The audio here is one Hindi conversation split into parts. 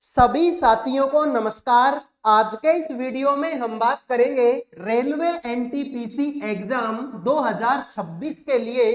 सभी साथियों को नमस्कार। आज के इस वीडियो में हम बात करेंगे रेलवे एनटीपीसी एग्जाम 2026 के लिए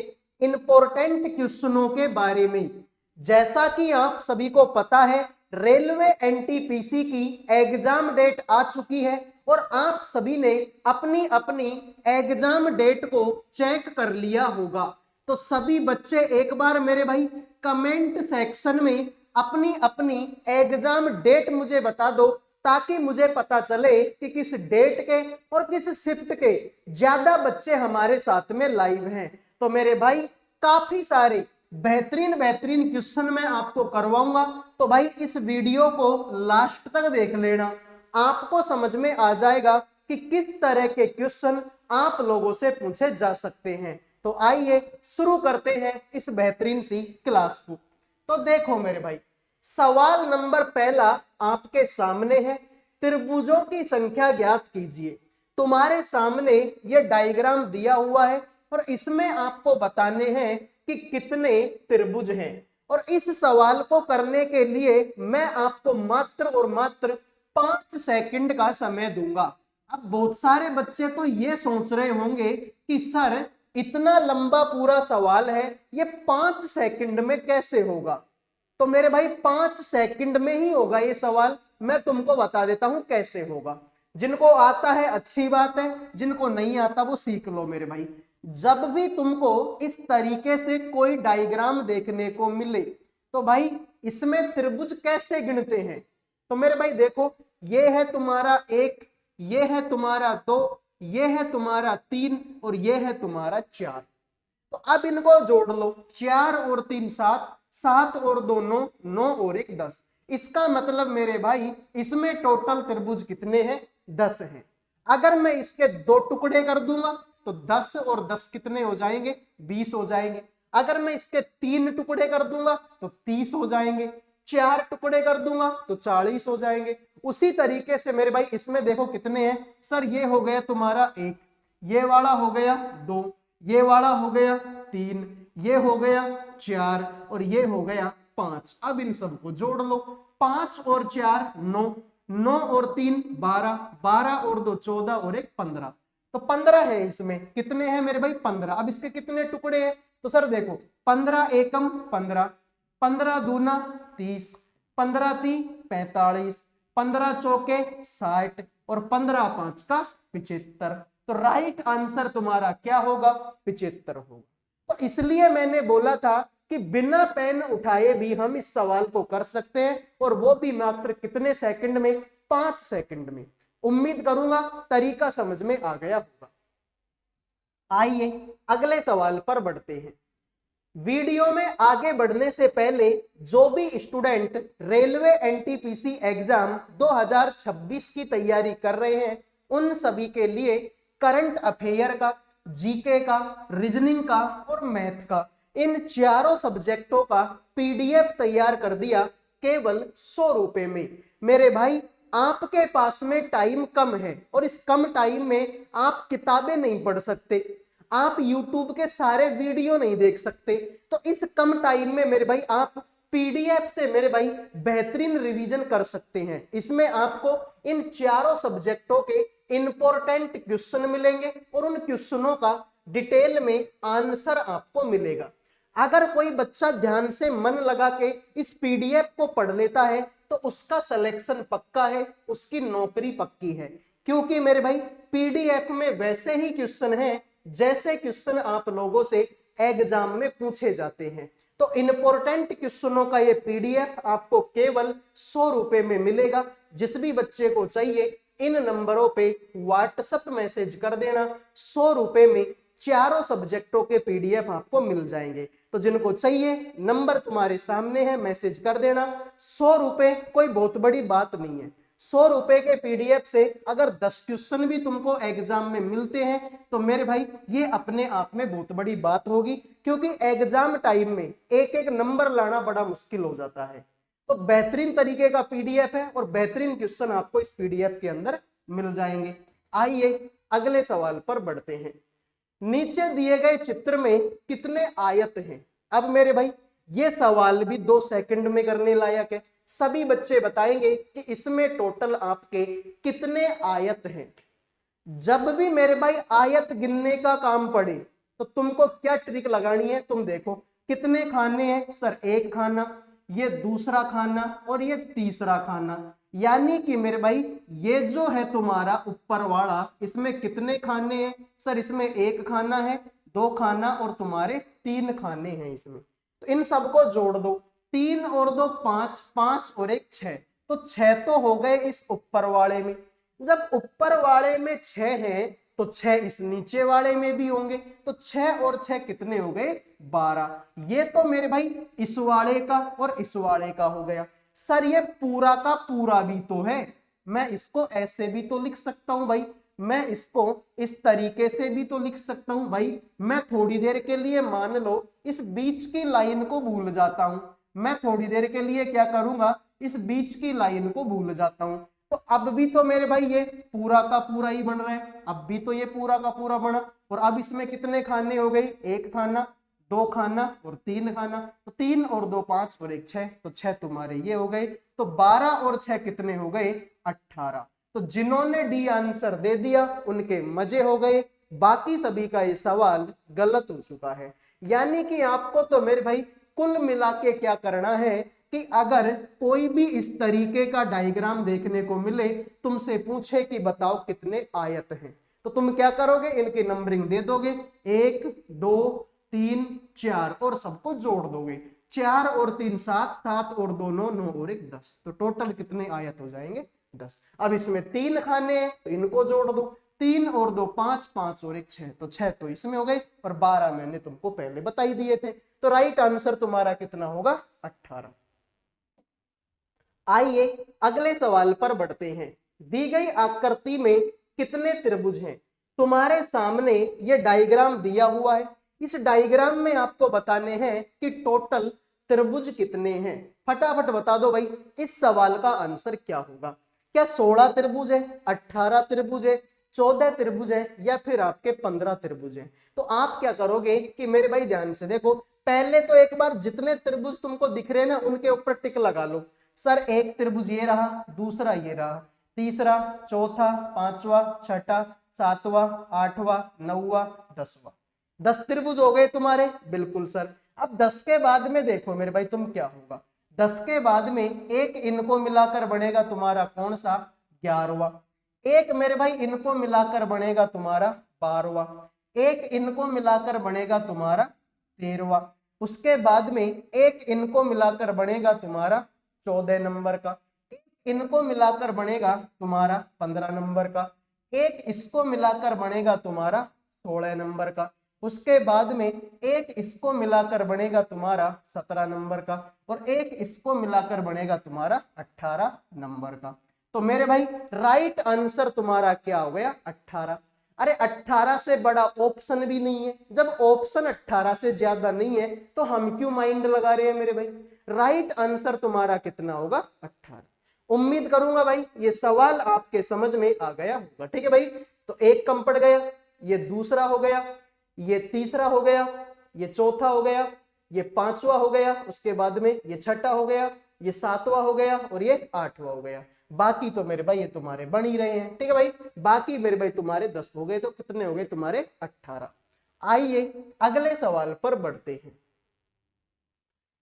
इंपॉर्टेंट क्वेश्चनों के बारे में। जैसा कि आप सभी को पता है, रेलवे एनटीपीसी की एग्जाम डेट आ चुकी है और आप सभी ने अपनी अपनी एग्जाम डेट को चेक कर लिया होगा। तो सभी बच्चे एक बार मेरे भाई कमेंट सेक्शन में अपनी अपनी एग्जाम डेट मुझे बता दो, ताकि मुझे पता चले कि किस डेट के और किस शिफ्ट के ज्यादा बच्चे हमारे साथ में लाइव हैं। तो मेरे भाई काफी सारे बेहतरीन बेहतरीन क्वेश्चन मैं आपको करवाऊंगा, तो भाई इस वीडियो को लास्ट तक देख लेना। आपको समझ में आ जाएगा कि किस तरह के क्वेश्चन आप लोगों से पूछे जा सकते हैं। तो आइए शुरू करते हैं इस बेहतरीन सी क्लास को। तो देखो मेरे भाई, सवाल नंबर पहला आपके सामने है। त्रिभुजों की संख्या ज्ञात कीजिए। तुम्हारे सामने ये डायग्राम दिया हुआ है और इसमें आपको बताने हैं कि कितने त्रिभुज हैं। और इस सवाल को करने के लिए मैं आपको मात्र और मात्र 5 सेकंड का समय दूंगा। अब बहुत सारे बच्चे तो ये सोच रहे होंगे कि सर इतना लंबा पूरा सवाल है, ये 5 सेकंड में कैसे होगा। तो मेरे भाई 5 सेकंड में ही होगा ये सवाल। मैं तुमको बता देता हूं कैसे होगा। जिनको आता है अच्छी बात है, जिनको नहीं आता वो सीख लो मेरे भाई। जब भी तुमको इस तरीके से कोई डायग्राम देखने को मिले तो भाई इसमें त्रिभुज कैसे गिनते हैं। तो मेरे भाई देखो, ये है तुम्हारा 1, ये है तुम्हारा 2, ये है तुम्हारा 3 और ये है तुम्हारा 4। तो अब इनको जोड़ लो। 4 और 3 7, 7 और 2 9, 9 और 1 10। इसका मतलब मेरे भाई इसमें टोटल त्रिभुज कितने हैं? 10 हैं। अगर मैं इसके 2 टुकड़े कर दूंगा तो 10 और 10 कितने हो जाएंगे? 20 हो जाएंगे। अगर मैं इसके 3 टुकड़े कर दूंगा तो 30 हो जाएंगे। 4 टुकड़े कर दूंगा तो 40 हो जाएंगे। उसी तरीके से मेरे भाई इसमें देखो कितने हैं। सर ये हो गया तुम्हारा 1, ये वाला हो गया 2, ये वाला हो गया 3, ये हो गया 4 और ये हो गया 5। अब इन सबको जोड़ लो। 5 और 4 9, 9 और 3 12, 12 और 2 14 और 1 15। तो 15 है। इसमें कितने हैं मेरे भाई? 15। अब इसके कितने टुकड़े हैं? तो सर देखो 15 एकम 15, 15 दूना 30, 15 ती 45, 15 चौके 60 और 15 5 का 75। तो राइट आंसर तुम्हारा क्या होगा? 75 होगा। तो इसलिए मैंने बोला था कि बिना पेन उठाए भी हम इस सवाल को कर सकते हैं, और वो भी मात्र कितने सेकंड में? 5 सेकंड में। उम्मीद करूंगा तरीका समझ में आ गया होगा। आइए अगले सवाल पर बढ़ते हैं। वीडियो में आगे बढ़ने से पहले जो भी स्टूडेंट रेलवे एनटीपीसी एग्जाम 2026 की तैयारी कर रहे हैं, उन सभी के लिए करंट अफेयर का, जीके का, रीजनिंग का और मैथ का, इन चारों सब्जेक्टों का पीडीएफ तैयार कर दिया केवल 100 रुपए में। मेरे भाई आपके पास में टाइम कम है और इस कम टाइम में आप किताबें नहीं पढ़ सकते, आप YouTube के सारे वीडियो नहीं देख सकते। तो इस कम टाइम में मेरे भाई आप पीडीएफ से मेरे भाई बेहतरीन रिवीजन कर सकते हैं। इसमें आपको इन चारों सब्जेक्टों के इंपॉर्टेंट क्वेश्चन मिलेंगे और उन क्वेश्चनों का डिटेल में आंसर आपको मिलेगा। अगर कोई बच्चा ध्यान से मन लगा के इस पीडीएफ को पढ़ लेता है तो उसका सिलेक्शन पक्का है, उसकी नौकरी पक्की है। क्योंकि मेरे भाई पीडीएफ में वैसे ही क्वेश्चन हैं जैसे क्वेश्चन आप लोगों से एग्जाम में पूछे जाते हैं। तो इंपॉर्टेंट क्वेश्चनों का ये पीडीएफ आपको केवल 100 रुपए में मिलेगा। जिस भी बच्चे को चाहिए इन नंबरों पे व्हाट्सएप मैसेज कर देना। 100 रुपए में चारों सब्जेक्टों के पीडीएफ आपको मिल जाएंगे। तो जिनको चाहिए नंबर तुम्हारे सामने है, मैसेज कर देना। 100 रुपए कोई बहुत बड़ी बात नहीं है। 100 रुपए के पीडीएफ से अगर 10 क्वेश्चन भी तुमको एग्जाम में मिलते हैं तो मेरे भाई ये अपने आप में बहुत बड़ी बात होगी, क्योंकि एग्जाम टाइम में एक एक नंबर लाना बड़ा मुश्किल हो जाता है। तो बेहतरीन तरीके का पीडीएफ है और बेहतरीन क्वेश्चन आपको इस पीडीएफ के अंदर मिल जाएंगे। आइए अगले सवाल पर बढ़ते हैं। नीचे दिए गए चित्र में कितने आयत हैं? अब मेरे भाई ये सवाल भी 2 सेकंड में करने लायक है। सभी बच्चे बताएंगे कि इसमें टोटल आपके कितने आयत हैं। जब भी मेरे भाई आयत गिनने का काम पड़े तो तुमको क्या ट्रिक लगानी है, तुम देखो कितने खाने हैं सर, एक खाना, ये दूसरा खाना और ये तीसरा खाना, यानी कि मेरे भाई ये जो है तुम्हारा ऊपर वाला, इसमें कितने खाने हैं सर, इसमें एक खाना है, दो खाना और तुम्हारे तीन खाने हैं इसमें। तो इन सबको जोड़ दो, तीन और दो पांच, पांच और एक छह, तो छह तो हो गए इस ऊपर वाले में। जब ऊपर वाले में छह है तो छह इस नीचे वाले में भी होंगे, तो छह और छह कितने हो गए, 12। ये तो मेरे भाई इस वाले का और इस वाले का हो गया। सर ये पूरा का पूरा भी तो है, मैं इसको ऐसे भी तो लिख सकता हूं भाई, मैं इसको इस तरीके से भी तो लिख सकता हूं भाई। मैं थोड़ी देर के लिए मान लो इस बीच की लाइन को भूल जाता हूं, मैं थोड़ी देर के लिए क्या करूंगा, इस बीच की लाइन को भूल जाता हूं, तो अब भी तो मेरे भाई ये पूरा का पूरा ही बन रहा है, अब भी तो ये पूरा का पूरा बना। और अब इसमें कितने खाने हो गए, एक खाना, दो खाना और तीन खाना, तो तीन और दो पांच और एक छह, तो छह तुम्हारे ये हो गए, तो 12 और छह कितने हो गए, 18। तो जिन्होंने डी आंसर दे दिया उनके मजे हो गए, बाकी सभी का ये सवाल गलत हो चुका है। यानी कि आपको तो मेरे भाई कुल मिला के क्या करना है कि अगर कोई भी इस तरीके का डायग्राम देखने को मिले, तुमसे पूछे कि बताओ कितने आयत हैं, तो तुम क्या करोगे, इनकी नंबरिंग दे दोगे, 1 2 3 4 और सबको जोड़ दोगे, 4 और 3 7, 7 और 2 9, 9 और 1 10, तो टोटल कितने आयत हो जाएंगे, 10। अब इसमें 3 खाने हैं तो इनको जोड़ दो, 3 और 2 5, 5 और 1 6, तो 6 तो इसमें हो गए और 12 मैंने तुमको पहले बता ही दिए थे। तो राइट आंसर तुम्हारा कितना होगा, 18। आइए अगले सवाल पर बढ़ते हैं। दी गई आकृति में कितने त्रिभुज हैं। तुम्हारे सामने ये डायग्राम दिया हुआ है, इस डायग्राम में आपको बताने हैं कि टोटल त्रिभुज कितने हैं। फटाफट बता दो भाई इस सवाल का आंसर क्या होगा। क्या 16 त्रिभुज है, 18 त्रिभुज है, 14 त्रिभुज है या फिर आपके 15 त्रिभुज है। तो आप क्या करोगे कि मेरे भाई ध्यान से देखो, पहले तो एक बार जितने त्रिभुज तुमको दिख रहे हैं ना उनके ऊपर टिक लगा लो। सर एक त्रिभुज ये रहा, दूसरा ये रहा, तीसरा, चौथा, पांचवा, छठा, सातवां, आठवां, नौवां, 10वां, 10 त्रिभुज हो गए तुम्हारे, बिल्कुल सर। अब 10 के बाद में देखो मेरे भाई तुम क्या होगा, 10 के बाद में एक इनको मिलाकर बनेगा तुम्हारा कौन सा, 11वां, एक मेरे भाई इनको मिलाकर बनेगा तुम्हारा 12वां, एक इनको मिलाकर बनेगा तुम्हारा 13वां, उसके बाद में एक इनको मिलाकर बनेगा तुम्हारा 14 नंबर का, एक इनको मिलाकर बनेगा तुम्हारा 15 नंबर का, एक इसको मिलाकर बनेगा तुम्हारा 16 नंबर का, उसके बाद में एक इसको मिलाकर बनेगा तुम्हारा 17 नंबर का और एक इसको मिलाकर बनेगा तुम्हारा 18 नंबर का। तो मेरे भाई राइट आंसर तुम्हारा क्या हो गया, 18। अरे 18 से बड़ा ऑप्शन भी नहीं है, जब ऑप्शन 18 से ज्यादा नहीं है तो हम क्यों माइंड लगा रहे हैं मेरे भाई। राइट आंसर तुम्हारा कितना होगा, 18। उम्मीद करूंगा भाई ये सवाल आपके समझ में आ गया होगा, ठीक है भाई। तो एक कम पड़ गया, ये दूसरा हो गया, ये तीसरा हो गया, ये चौथा हो गया, ये पांचवा हो गया, उसके बाद में ये छठा हो गया, ये सातवां हो गया और ये 8वां हो गया। बाकी तो मेरे भाई ये तुम्हारे बन ही रहे हैं, ठीक है भाई। बाकी मेरे भाई तुम्हारे 10 हो गए, तो कितने हो गए तुम्हारे, 18। आइए अगले सवाल पर बढ़ते हैं।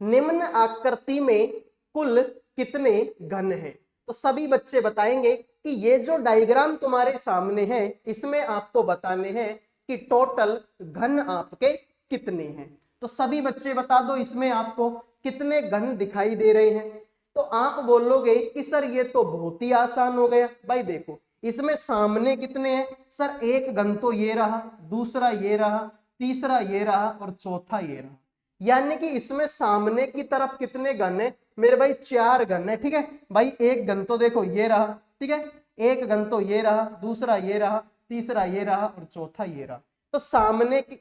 निम्न आकृति में कुल कितने घन हैं। तो सभी बच्चे बताएंगे कि ये जो डायग्राम तुम्हारे सामने है इसमें आपको बताने हैं कि टोटल घन आपके कितने हैं। तो सभी बच्चे बता दो इसमें आपको कितने घन दिखाई दे रहे हैं। तो आप बोलोगे कि सर ये तो बहुत ही आसान हो गया। भाई देखो इसमें सामने कितने हैं, सर एक घन तो ये रहा, दूसरा ये रहा, तीसरा ये रहा और चौथा ये रहा, यानी कि इसमें सामने की तरफ कितने घन है मेरे भाई, 4 घन है, ठीक है भाई। एक घन तो देखो ये रहा, ठीक है, एक घन तो ये रहा, दूसरा ये रहा, तीसरा ये रहा और चौथा ये रहा। तो सामने की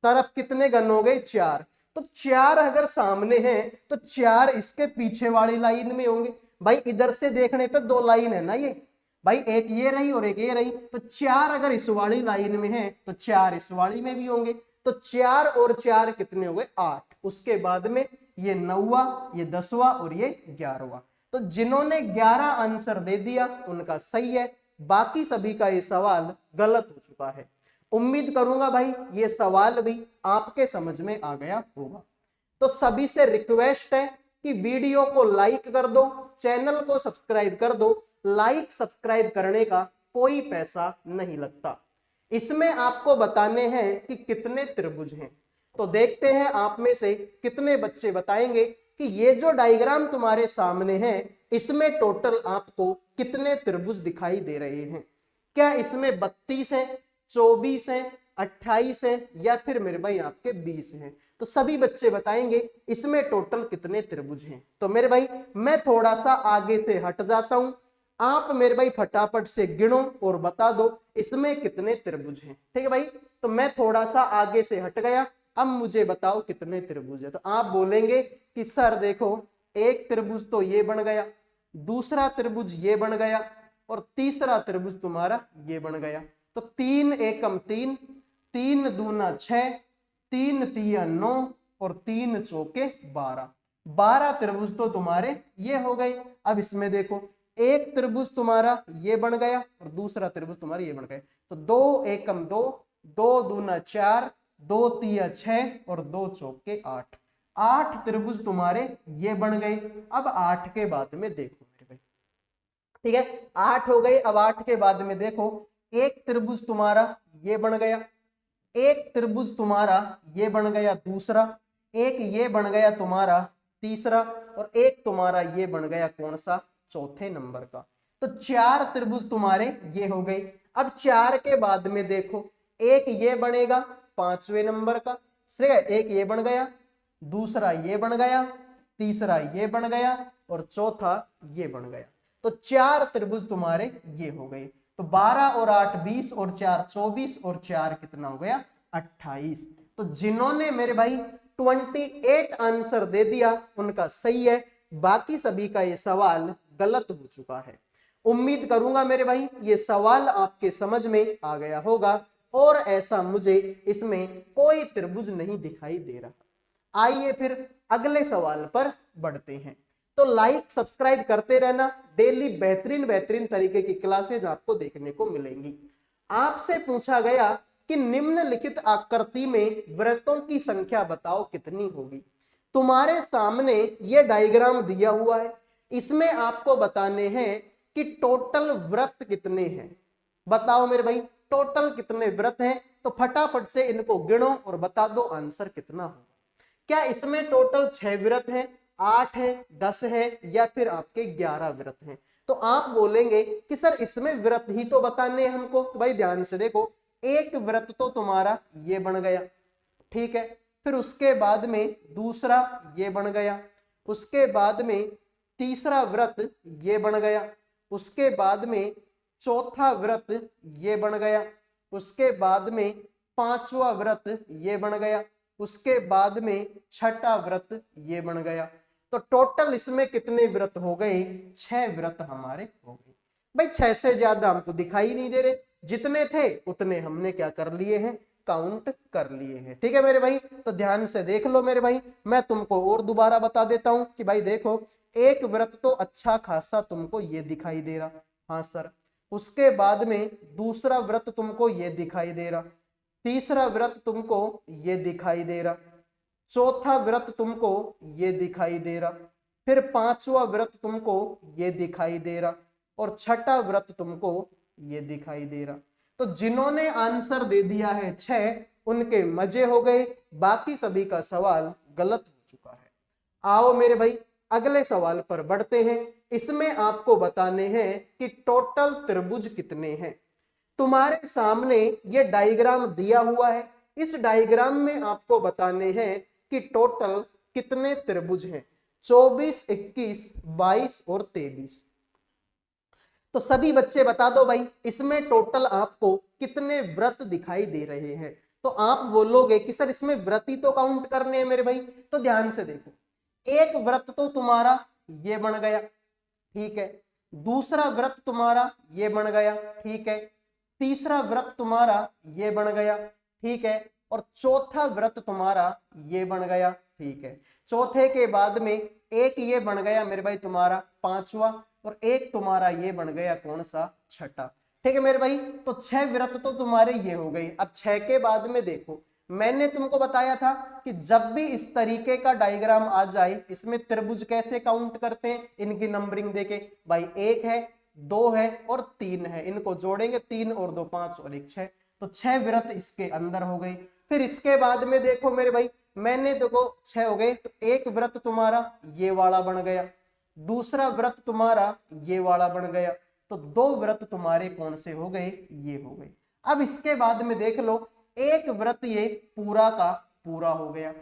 तरफ कितने घन हो गए, 4। तो 4 अगर सामने हैं तो 4 इसके पीछे वाली लाइन में होंगे। भाई इधर से देखने पे 2 लाइन है ना ये, भाई एक ये रही और एक ये रही, तो 4 अगर इस वाली लाइन में है तो 4 इस वाली में भी होंगे। तो 4 और 4 कितने हो गए, 8। उसके बाद में ये 9वां, ये 10वां और ये 11वां। तो जिन्होंने 11 आंसर दे दिया उनका सही है, बाकी सभी का ये सवाल गलत हो चुका है। उम्मीद करूंगा भाई ये सवाल भी आपके समझ में आ गया होगा। तो सभी से रिक्वेस्ट है कि वीडियो को लाइक कर दो, चैनल को सब्सक्राइब कर दो। लाइक सब्सक्राइब करने का कोई पैसा नहीं लगता। इसमें आपको बताने हैं कि कितने त्रिभुज हैं। तो देखते हैं आप में से कितने बच्चे बताएंगे कि ये जो डायग्राम तुम्हारे सामने है इसमें टोटल आपको कितने त्रिभुज दिखाई दे रहे हैं। क्या इसमें 32 है, 24 है, 28 है या फिर मेरे भाई आपके 20 हैं। तो सभी बच्चे बताएंगे इसमें टोटल कितने त्रिभुज हैं। तो मेरे भाई मैं थोड़ा सा आगे से हट जाता हूं, आप मेरे भाई फटाफट से गिनो और बता दो इसमें कितने त्रिभुज हैं। ठीक है भाई, तो मैं थोड़ा सा आगे से हट गया, अब मुझे बताओ कितने त्रिभुज है। तो आप बोलेंगे कि सर देखो एक त्रिभुज तो ये बन गया, दूसरा त्रिभुज ये बन गया और तीसरा त्रिभुज तुम्हारा ये बन गया। तो 3 एकम 3, 3 दूना 6, 3 तिया 9 और 3 चौके 12। 12 त्रिभुज तो तुम्हारे ये हो गए। अब इसमें देखो एक त्रिभुज तुम्हारा ये बन गया और दूसरा त्रिभुज तुम्हारा ये बन गया। तो 2 एकम 2, 2 दूना 4, 2 तिया 6 और 2 चौके 8। 8 त्रिभुज तुम्हारे ये बन गए। अब 8 के बाद में देखो मेरे भाई, ठीक है 8 हो गए। अब 8 के बाद में देखो एक त्रिभुज तुम्हारा ये बन गया, एक त्रिभुज तुम्हारा ये बन गया दूसरा, एक ये बन गया तुम्हारा तीसरा और एक तुम्हारा ये बन गया कौन सा, चौथे नंबर का। तो 4 त्रिभुज तुम्हारे ये हो गए। अब 4 के बाद में देखो एक ये बनेगा 5वें नंबर का, एक ये बन गया, दूसरा ये बन गया, तीसरा ये बन गया और चौथा ये बन गया। तो 4 त्रिभुज तुम्हारे ये हो गए। तो 12 और 8 20 और 4 24 और 4 कितना हो गया 28। तो जिन्होंने मेरे भाई 28 आंसर दे दिया उनका सही है, बाकी सभी का ये सवाल गलत हो चुका है। उम्मीद करूंगा मेरे भाई ये सवाल आपके समझ में आ गया होगा और ऐसा मुझे इसमें कोई त्रिभुज नहीं दिखाई दे रहा। आइए फिर अगले सवाल पर बढ़ते हैं। तो लाइक सब्सक्राइब करते रहना, डेली बेहतरीन बेहतरीन तरीके की क्लासेज आपको देखने को मिलेंगी। आपसे पूछा गया कि निम्नलिखित आकृति में वृत्तों की संख्या बताओ कितनी होगी। तुम्हारे सामने ये डायग्राम दिया हुआ है, इसमें आपको बताने हैं कि टोटल वृत्त कितने हैं। बताओ मेरे भाई टोटल कितने वृत्त हैं। तो फटाफट से इनको गिनो और बता दो आंसर कितना होगा। क्या इसमें टोटल 6 वृत्त हैं, 8 है, 10 है या फिर आपके 11 वृत्त हैं। तो आप बोलेंगे कि सर इसमें वृत्त ही तो बताने हैं हमको। तो भाई ध्यान से देखो एक वृत्त तो तुम्हारा ये बन गया, ठीक है, फिर उसके बाद में दूसरा ये बन गया, उसके बाद में तीसरा वृत्त ये बन गया, उसके बाद में चौथा वृत्त ये बन गया, उसके बाद में 5वां वृत्त ये बन गया, उसके बाद में 6ठा वृत्त ये बन गया। तो टोटल इसमें कितने वृत्त हो गए, 6 वृत्त हमारे हो गए। भाई 6 से ज्यादा हमको दिखाई नहीं दे रहे, जितने थे उतने हमने क्या कर लिए हैं, काउंट कर लिए हैं। ठीक है मेरे भाई, तो ध्यान से देख लो मेरे भाई, मैं तुमको और दोबारा बता देता हूं कि भाई देखो एक वृत्त तो अच्छा खासा तुमको ये दिखाई दे रहा, हाँ सर, उसके बाद में दूसरा वृत्त तुमको ये दिखाई दे रहा, तीसरा वृत्त तुमको ये दिखाई दे रहा, चौथा वृत्त तुमको ये दिखाई दे रहा, फिर 5वां वृत्त तुमको ये दिखाई दे रहा और 6ठा वृत्त तुमको ये दिखाई दे रहा। तो जिन्होंने आंसर दे दिया है 6 उनके मजे हो गए, बाकी सभी का सवाल गलत हो चुका है। आओ मेरे भाई अगले सवाल पर बढ़ते हैं। इसमें आपको बताने हैं कि टोटल त्रिभुज कितने हैं। तुम्हारे सामने ये डायग्राम दिया हुआ है, इस डायग्राम में आपको बताने हैं कि टोटल कितने त्रिभुज हैं, 24, 21, 22 और 23। तो सभी बच्चे बता दो भाई इसमें टोटल आपको कितने वृत्त दिखाई दे रहे हैं। तो आप बोलोगे कि सर इसमें वृत्त ही तो काउंट करने हैं मेरे भाई। तो ध्यान से देखो एक वृत्त तो तुम्हारा ये बन गया, ठीक है, दूसरा वृत्त तुम्हारा ये बन गया, ठीक है, तीसरा वृत्त तुम्हारा ये बन गया, ठीक है, और चौथा वृत्त तुम्हारा ये बन गया, ठीक है। चौथे के बाद में एक ये बन गया मेरे भाई तुम्हारा पांचवा, और एक तुम्हारा ये बन गया कौन सा, छठा। ठीक है मेरे भाई, तो 6 वृत्त तो तुम्हारे ये हो गए। अब 6 के बाद में देखो, मैंने तुमको बताया था कि जब भी इस तरीके का डायग्राम आ जाए, इसमें त्रिभुज कैसे काउंट करते हैं, इनकी नंबरिंग देके भाई 1 है, 2 है और 3 है, इनको जोड़ेंगे 3 और 2 5 और 1 6, तो 6 वृत्त इसके अंदर हो गई। फिर इसके बाद में देखो मेरे भाई, मैंने देखो 6 हो गए, तो एक वृत्त तुम्हारा ये वाला बन गया, दूसरा वृत्त तुम्हारा ये वाला बन गया, तो 2 वृत्त तुम्हारे कौन से हो गए, ये हो गए। अब इसके बाद में देख लो, एक वृत्त ये पूरा का पूरा हो गया,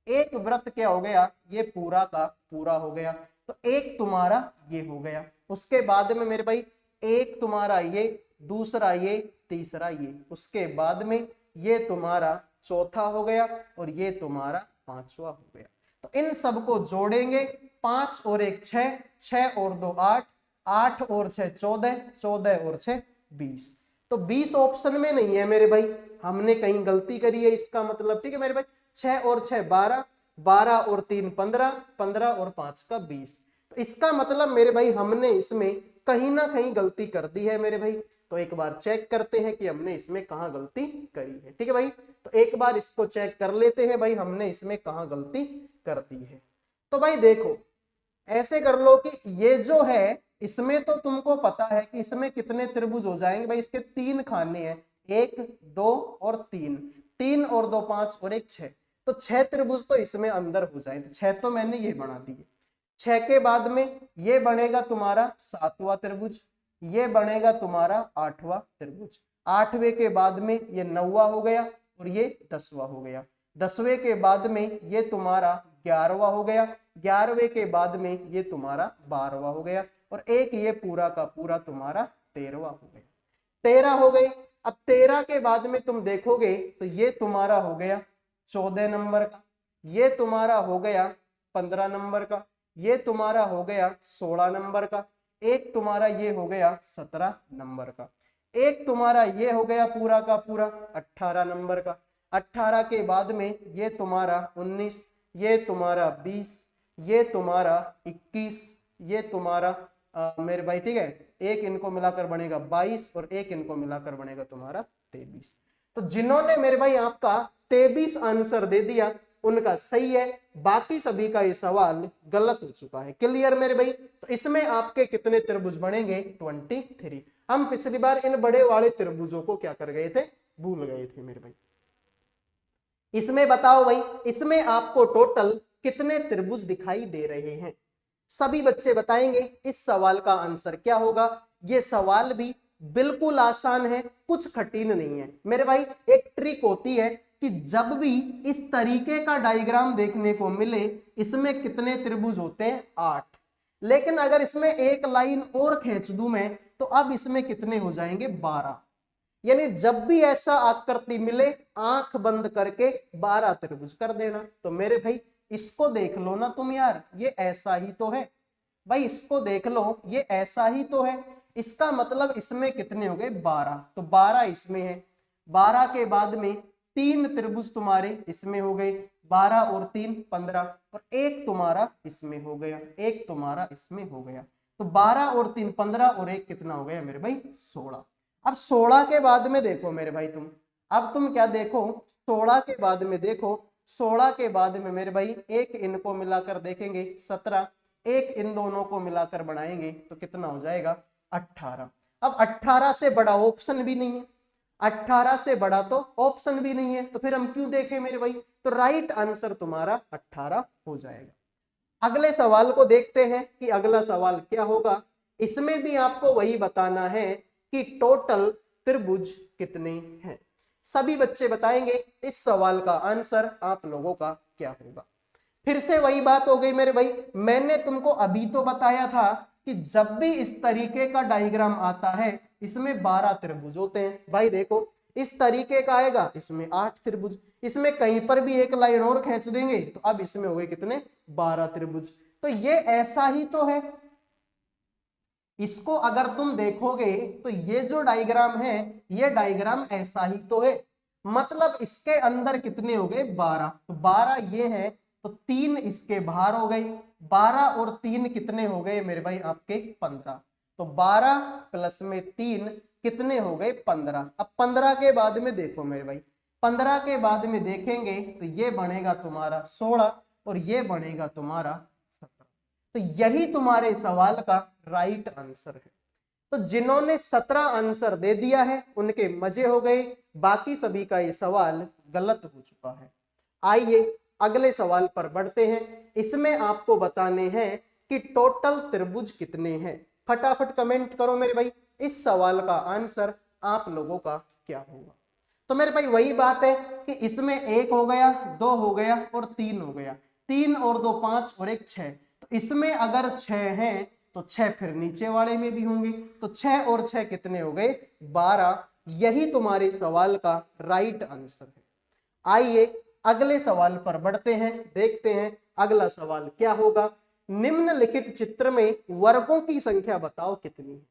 एक वृत्त क्या हो गया, ये पूरा का पूरा हो गया, तो एक तुम्हारा ये हो गया। उसके बाद में मेरे भाई एक तुम्हारा ये, दूसरा ये, तीसरा ये, उसके बाद में ये तुम्हारा चौथा हो गया और ये तुम्हारा पांचवा हो गया। तो इन सबको जोड़ेंगे, 5 और 1 6, 6 और 2 8, 8 और 6 14, 14 और 6 20। तो 20 ऑप्शन में नहीं है मेरे भाई, हमने कहीं गलती करी है इसका मतलब। ठीक है मेरे भाई, 6 और 6 12, 12 और 3 15, 15 और 5 का 20। तो इसका मतलब मेरे भाई हमने इसमें कहीं ना कहीं गलती कर दी है मेरे भाई। तो एक बार चेक करते हैं कि हमने इसमें कहाँ गलती करी है। ठीक है भाई, तो एक बार इसको चेक कर लेते हैं भाई, हमने इसमें कहाँ गलती कर दी है। तो भाई देखो, ऐसे कर लो कि ये जो है, इसमें तो तुमको पता है कि इसमें कितने त्रिभुज हो जाएंगे भाई, इसके 3 खाने हैं, 1 2 और 3, 3 और 2 5 और 1 6, तो 6 त्रिभुज तो इसमें अंदर हो जाएंगे। 6 तो मैंने ये बना दिए। 6 के बाद में ये बनेगा तुम्हारा 7वां त्रिभुज, ये बनेगा तुम्हारा 8वां त्रिभुज, 8वें के बाद में ये 9वां हो गया और ये 10वां हो गया, 10वें के बाद में ये तुम्हारा 11वां हो गया, 11वें के बाद में ये तुम्हारा 12वां हो गया, और एक ये पूरा का पूरा तुम्हारा 13वां हो गया। 13 हो गई। अब 13 के बाद में तुम देखोगे तो ये तुम्हारा हो गया 14 नंबर का, ये तुम्हारा हो गया 15 नंबर का, ये तुम्हारा हो गया 16 नंबर का, एक तुम्हारा ये हो गया 17 नंबर का, एक तुम्हारा ये हो गया पूरा का पूरा 18 नंबर का, 18 के बाद में ये तुम्हारा 19, ये तुम्हारा 20, ये तुम्हारा 21, ये तुम्हारा मेरे भाई ठीक है, एक इनको मिलाकर बनेगा 22 और एक इनको मिलाकर बनेगा तुम्हारा 23। तो जिन्होंने मेरे भाई आपका 23 आंसर दे दिया उनका सही है, बाकी सभी का ये सवाल गलत हो चुका है। क्लियर मेरे भाई? तो इसमें आपके कितने त्रिभुज बनेंगे? 23। हम पिछली बार इन बड़े वाले त्रिभुजों को क्या कर गए थे? भूल गए थे मेरे भाई। इसमें बताओ भाई, इसमें आपको टोटल कितने त्रिभुज दिखाई दे रहे हैं? सभी बच्चे बताएंगे इस सवाल का आंसर क्या होगा। ये सवाल भी बिल्कुल आसान है, कुछ कठिन नहीं है मेरे भाई। एक ट्रिक होती है कि जब भी इस तरीके का डायग्राम देखने को मिले, इसमें कितने त्रिभुज होते हैं? 8। लेकिन अगर इसमें एक लाइन और खींच दूं मैं, तो अब इसमें कितने हो जाएंगे? 12। यानी जब भी ऐसा आकृति मिले, आंख बंद करके 12 त्रिभुज कर देना। तो मेरे भाई इसको देख लो ना तुम यार, ये ऐसा ही तो है भाई, इसको देख लो, ये ऐसा ही तो है। इसका मतलब इसमें कितने हो गए? 12। तो 12 इसमें है, 12 के बाद में 3 त्रिभुज तुम्हारे इसमें हो गए, 12 और 3 15, और एक तुम्हारा इसमें हो गया, एक तुम्हारा इसमें हो गया। तो 12 और 3 15 और एक कितना हो गया मेरे भाई? 16। अब 16 के बाद में देखो मेरे भाई तुम, अब तुम क्या देखो, 16 के बाद में देखो, 16 के बाद में मेरे भाई एक इनको मिलाकर देखेंगे 17, एक इन दोनों को मिलाकर बनाएंगे तो कितना हो जाएगा? 18। अब 18 से बड़ा ऑप्शन भी नहीं है, 18 से बड़ा तो ऑप्शन भी नहीं है, तो फिर हम क्यों देखें मेरे भाई? तो राइट आंसर तुम्हारा 18 हो जाएगा। अगले सवाल को देखते हैं कि अगला सवाल क्या होगा। इसमें भी आपको वही बताना है कि टोटल त्रिभुज कितने हैं। सभी बच्चे बताएंगे इस सवाल का आंसर आप लोगों का क्या होगा। फिर से वही बात हो गई मेरे भाई, मैंने तुमको अभी तो बताया था कि जब भी इस तरीके का डायग्राम आता है, इसमें 12 त्रिभुज होते हैं। भाई देखो, इस तरीके का आएगा, इसमें 8 त्रिभुज, इसमें कहीं पर भी एक लाइन और खींच देंगे तो अब इसमें हो गए कितने? 12 त्रिभुज। तो ये ऐसा ही तो है। इसको अगर तुम देखोगे तो ये जो डायग्राम है, ये डायग्राम ऐसा ही तो है। मतलब इसके अंदर कितने हो गए? 12। तो 12 ये है, तो 3 इसके बाहर हो गई, 12 और 3 कितने हो गए मेरे भाई आपके 15। तो 12 प्लस में 3 कितने हो गए 15। अब 15 के बाद में देखो मेरे भाई, 15 के बाद में देखेंगे तो ये बनेगा तुम्हारा 16 और ये बनेगा तुम्हारा 17। तो यही तुम्हारे सवाल का राइट आंसर है। तो जिन्होंने 17 आंसर दे दिया है उनके मजे हो गए, बाकी सभी का ये सवाल गलत हो चुका है। आइए अगले सवाल पर बढ़ते हैं। इसमें आपको बताने हैं कि टोटल त्रिभुज कितने हैं। फटाफट कमेंट करो मेरे भाई, इस सवाल का आंसर आप लोगों का क्या होगा। तो मेरे भाई वही बात है कि इसमें 1 हो गया, 2 हो गया और 3 हो गया। 3 और 2 5 और 1 6। तो इसमें अगर 6 हैं तो 6 फिर नीचे वाले में भी होंगे। तो 6 और 6 कितने हो गए 12। यही तुम्हारे सवाल का राइट आंसर है। आइए अगले सवाल पर बढ़ते हैं, देखते हैं अगला सवाल क्या होगा। निम्नलिखित चित्र में वर्गों की संख्या बताओ कितनी है।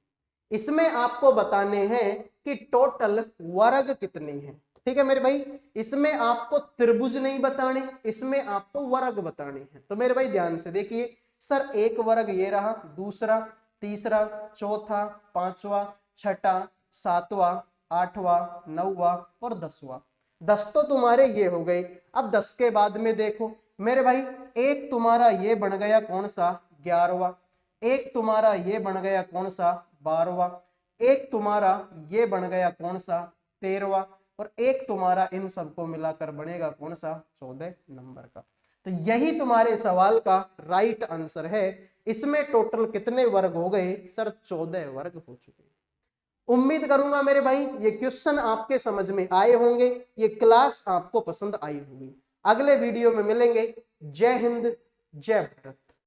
इसमें आपको बताने हैं कि टोटल वर्ग कितने हैं। ठीक है मेरे भाई, इसमें आपको त्रिभुज नहीं बताने, इसमें आपको वर्ग बताने हैं। तो मेरे भाई ध्यान से देखिए, सर एक वर्ग ये रहा, दूसरा, तीसरा, चौथा, पांचवा, छठा, सातवां, आठवां, नौवां और 10वां। 10 तो तुम्हारे ये हो गए। अब 10 के बाद में देखो मेरे भाई, एक तुम्हारा ये बन गया कौन सा 11वां, एक तुम्हारा ये बन गया कौन सा 12वां, एक तुम्हारा ये बन गया कौन सा 13वां और एक तुम्हारा इन सबको मिलाकर बनेगा कौन सा 14 नंबर का। तो यही तुम्हारे सवाल का राइट आंसर है। इसमें टोटल कितने वर्ग हो गए सर 14 वर्ग हो चुके। उम्मीद करूंगा मेरे भाई ये क्वेश्चन आपके समझ में आए होंगे, ये क्लास आपको पसंद आई होगी। अगले वीडियो में मिलेंगे। जय हिंद, जय भारत।